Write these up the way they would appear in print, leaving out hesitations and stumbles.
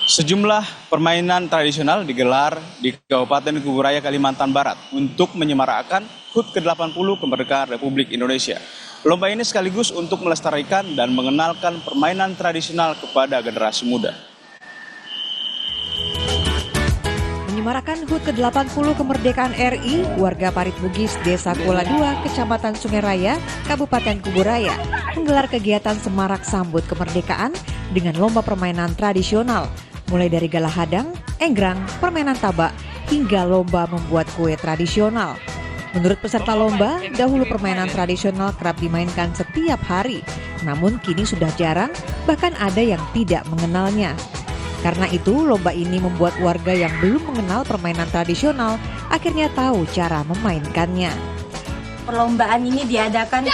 Sejumlah permainan tradisional digelar di Kabupaten Kuburaya, Kalimantan Barat untuk menyemarakan HUT ke-80 kemerdekaan Republik Indonesia. Lomba ini sekaligus untuk melestarikan dan mengenalkan permainan tradisional kepada generasi muda. Menyemarakan HUT ke-80 kemerdekaan RI, warga Parit Bugis, Desa Kuala II, Kecamatan Sungai Raya, Kabupaten Kuburaya, menggelar kegiatan semarak sambut kemerdekaan dengan lomba permainan tradisional, mulai dari galah hadang, enggrang, permainan tabak, hingga lomba membuat kue tradisional. Menurut peserta lomba, dahulu permainan tradisional kerap dimainkan setiap hari, namun kini sudah jarang, bahkan ada yang tidak mengenalnya. Karena itu, lomba ini membuat warga yang belum mengenal permainan tradisional akhirnya tahu cara memainkannya. Perlombaan ini diadakan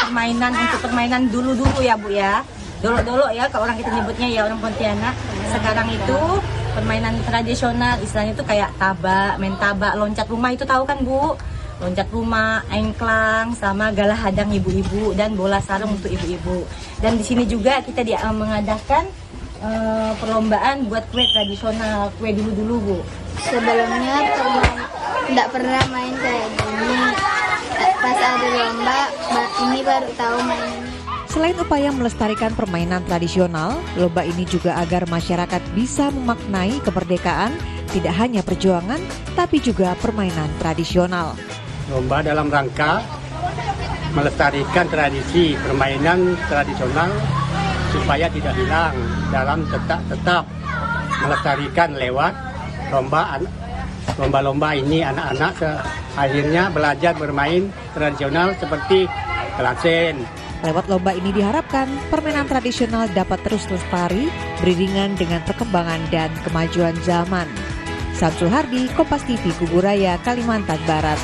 permainan dulu-dulu ya Bu ya. Dulu ya, kalau orang kita nyebutnya ya orang Pontianak. Sekarang itu permainan tradisional, istilahnya itu kayak tabak, main tabak, loncat rumah itu tahu kan Bu? Loncat rumah, engklang, sama galah hadang ibu-ibu dan bola sarung untuk ibu-ibu. Dan di sini juga kita mengadakan perlombaan buat kue tradisional, kue dulu-dulu Bu. Sebelumnya tidak pernah main kayak gini. Pas ada lomba, ini baru tahu mainnya. Selain upaya melestarikan permainan tradisional, lomba ini juga agar masyarakat bisa memaknai kemerdekaan tidak hanya perjuangan, tapi juga permainan tradisional. Lomba dalam rangka melestarikan tradisi permainan tradisional supaya tidak hilang dalam tetap melestarikan lewat lomba-lomba ini. Anak-anak akhirnya belajar bermain tradisional seperti kelasen. Lewat lomba ini diharapkan permainan tradisional dapat terus lestari, beriringan dengan perkembangan dan kemajuan zaman. Samsul Hardi, Kompas TV, Kuburaya, Kalimantan Barat.